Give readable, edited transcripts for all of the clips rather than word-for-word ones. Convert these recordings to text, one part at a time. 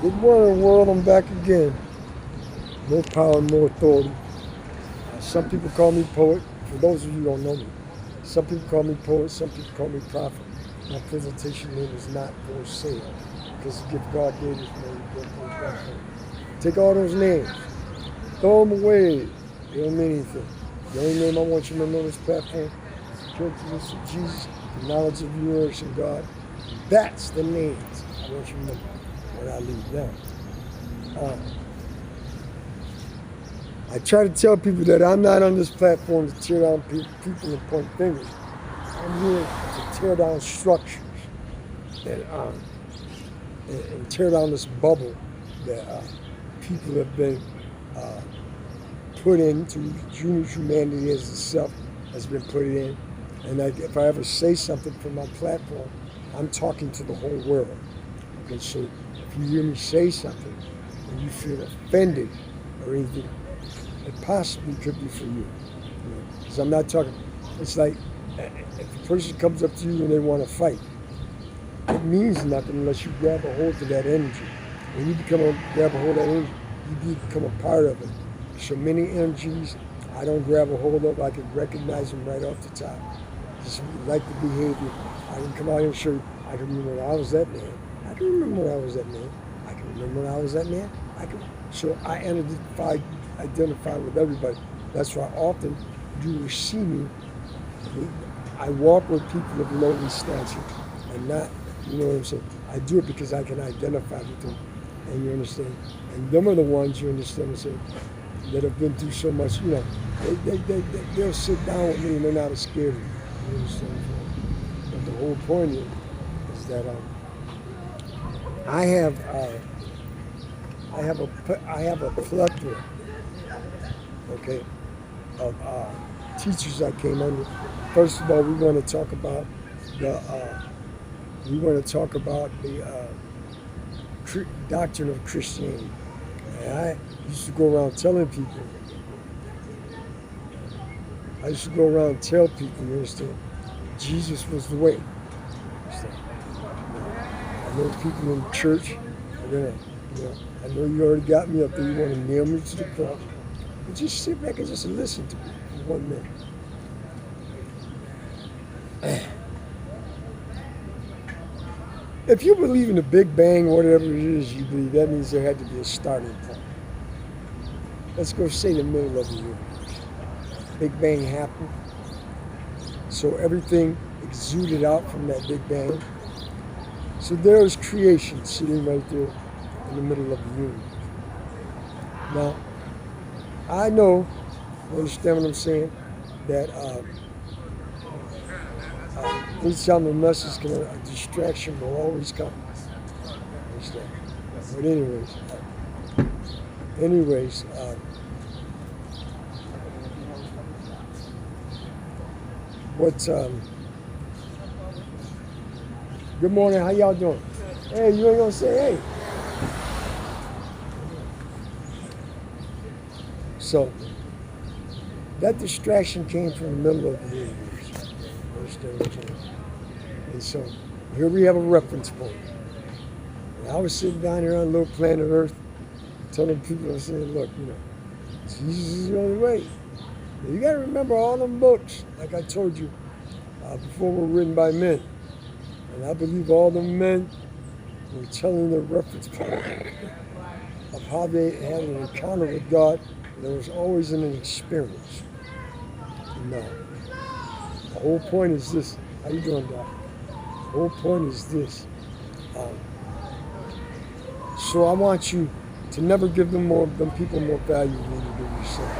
Good morning, world. I'm back again. More power, more authority. Some people call me poet. For those of you who don't know me, some people call me poet. Some people call me prophet. My presentation name is not for sale because the gift God gave us, man, you get those back home. Take all those names, throw them away. They don't mean anything. The only name I want you to remember on this platform is the characteristics of Jesus, the knowledge of yours and God. That's the names I want you to remember when I leave now. I try to tell people that I'm not on this platform to tear down people and point fingers. I'm here to tear down structures and tear down this bubble that people have been put into. Junior humanity as itself has been put in. And if I ever say something from my platform, I'm talking to the whole world. Okay, so if you hear me say something and you feel offended or anything, it possibly could be for you. Because I'm not talking, it's like if a person comes up to you and they want to fight, it means nothing unless you grab a hold of that energy. When you grab a hold of that energy, you become a part of it. So many energies I don't grab a hold of, I can recognize them right off the top. Just like the behavior. I can come out here and show you, I can remember when I was that man. I can remember when I was that man. I can remember when I was that man. So I identify with everybody. That's why often you will see me. I walk with people of lowly stature and not, you know what I'm saying? I do it because I can identify with them. And you understand? And them are the ones, you understand what I'm saying, that have been through so much, you know, they'll sit down with me and they're not scared of me. You understand? But the whole point is that I have a plethora, okay, of teachers I came under. First of all, we want to talk about the doctrine of Christianity. And I used to go around telling people. I used to go around and tell people, you understand, Jesus was the way. Understand? I know people in church are gonna, you know, I know you already got me up there. You want to nail me to the cross, but just sit back and just listen to me for 1 minute. If you believe in the Big Bang, whatever it is you believe, that means there had to be a starting point. Let's go say the middle of the universe. Big Bang happened, so everything exuded out from that Big Bang. So there's creation sitting right there in the middle of the universe. Now, I know, you understand what I'm saying, that anytime a message can, a distraction will always come. Understand? But anyways, good morning, how y'all doing? Hey, you ain't gonna say hey. So, that distraction came from the middle of the universe. Understand what I'm saying? And so, here we have a reference point. And I was sitting down here on little planet Earth, telling people, I said, look, you know, Jesus is the only way. Now, you gotta remember all them books, like I told you, before were written by men. And I believe all the men were telling their reference point of how they had an encounter with God. There was always an experience. No. The whole point is this. How you doing, Doc? The whole point is this. So I want you to never give them people more value than you give yourself.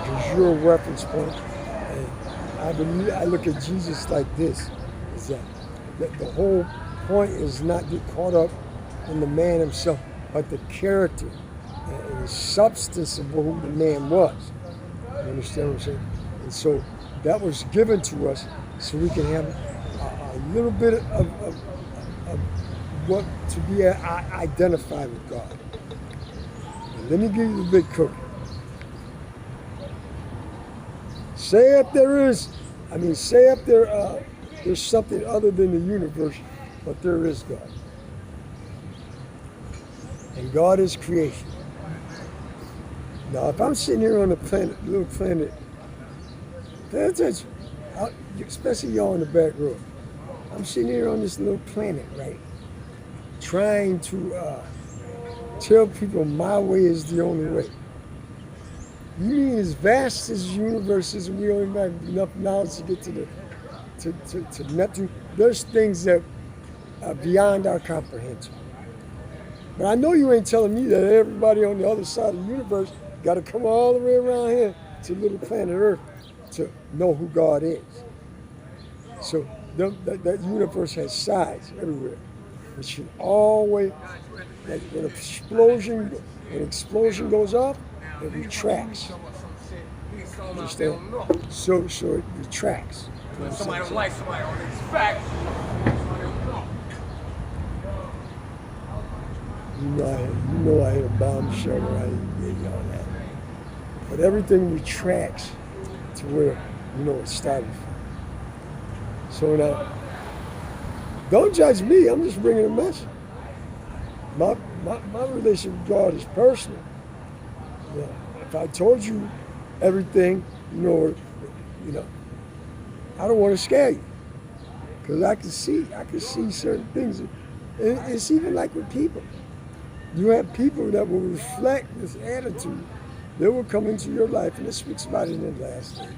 Because you're a reference point. And I look at Jesus like this, is that the whole point is not get caught up in the man himself, but the character and the substance of who the man was. You understand what I'm saying? And so that was given to us so we can have a little bit of what to be identified with God. And let me give you the big cookie. Say if there's something other than the universe, but there is God. and God is creation. Now, if I'm sitting here on a planet, little planet, pay attention, especially y'all in the back row. I'm sitting here on this little planet, right, trying to tell people my way is the only way. You mean as vast as the universe is, we only have enough knowledge to get to Neptune? There's things that are beyond our comprehension. But I know you ain't telling me that everybody on the other side of the universe got to come all the way around here to little planet Earth to know who God is. So that universe has sides everywhere. It should always, like when an explosion goes off, it retracts. Understand? So it retracts. When somebody don't like somebody on these facts, you know I hit a bomb shelter. I didn't get y'all that. But everything retracts to where it started from. So now, don't judge me. I'm just bringing a message. My relationship with God is personal. Yeah. If I told you everything, I don't want to scare you, because I can see certain things. It's even like with people. You have people that will reflect this attitude. They will come into your life, and it speaks about it in the last days.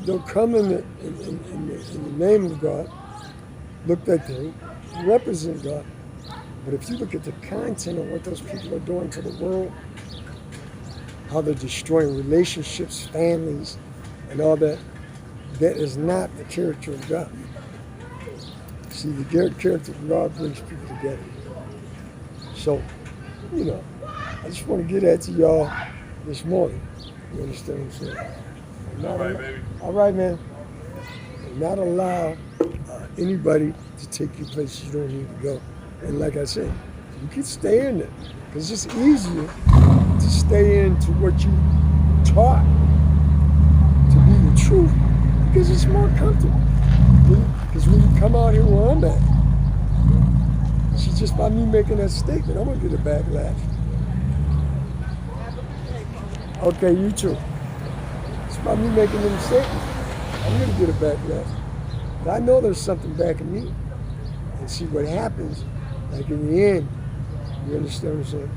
They'll come in the name of God, look like they represent God. But if you look at the content of what those people are doing to the world, how they're destroying relationships, families, and all that, that is not the character of God. See, the character of God brings people together. So, I just want to get that to y'all this morning. You understand what I'm saying? all right, baby. All right, man. And not allow anybody to take you places you don't need to go. And like I said, you can stay in there, because it's easier to stay into what you taught to be the truth, because it's more comfortable. Because when you come out here where I'm at, it's just by me making that statement, I'm going to get a backlash. Okay, you too. It's by me making them statements, I'm going to get a backlash. But I know there's something back in me. And see what happens, like in the end, you understand what I'm saying?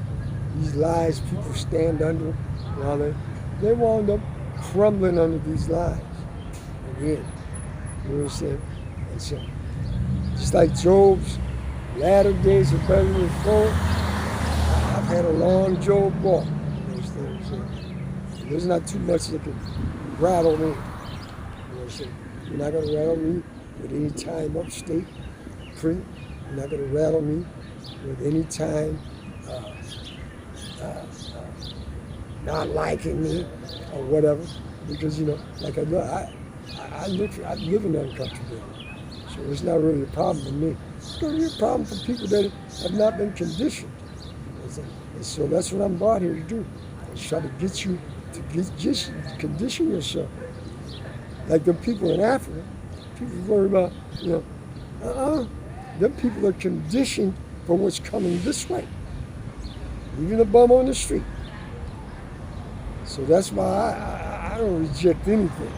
These lies people stand under, they wound up crumbling under these lies. In the end, you understand? And so, just like Job's latter days are better than before, I've had a long Job walk. You understand what I'm saying? There's not too much that can rattle me. You know what I'm saying? You're not going to rattle me with any time upstate print. You're not going to rattle me with any time not liking me or whatever, because like I live in that country, so it's not really a problem for me. It's going to be a problem for people that have not been conditioned, and so that's what I'm brought here to do. I try to get you to just condition yourself, like the people in Africa. People worry about them people are conditioned for what's coming this way, even a bum on the street. So that's why I don't reject anything.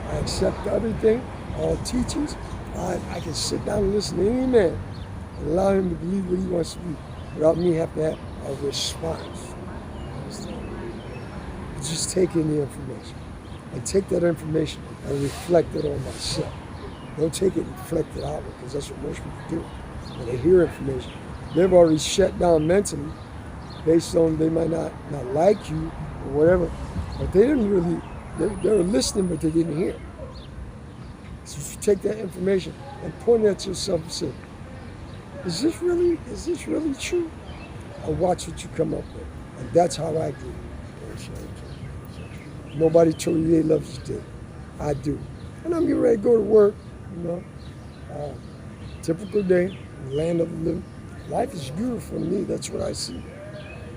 I accept everything, all teachings. I can sit down and listen to any man and allow him to believe what he wants to be without me having to have a response. Just take in the information and take that information and reflect it on myself. Don't take it and reflect it outward, because that's what most people do. When they hear information, they've already shut down mentally based on they might not like you or whatever, but they didn't really, they were listening, but they didn't hear. So if you take that information and point it at yourself and say, is this really true? And watch what you come up with. And that's how I do it. Nobody told you they love you today. I do. And I'm getting ready to go to work, typical day, in the land of the living. Life is beautiful to me, that's what I see.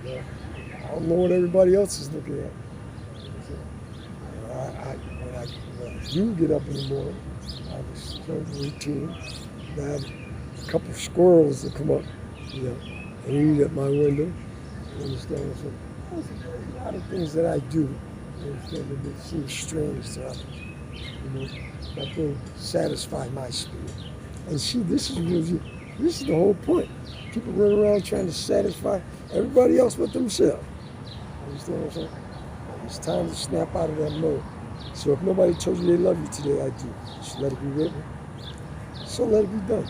I don't know what everybody else is looking at. When I do get up in the morning, I have a routine. I have a couple of squirrels that come up, and eat at my window. You understand what I'm saying? There's a lot of things that I do, you understand, that seem strange to others. You know, that can satisfy my spirit. And see, this is the whole point. People run around trying to satisfy everybody else but themselves. You understand what I'm saying? It's time to snap out of that mode. So if nobody told you they love you today, I do. Just let it be written. So let it be done.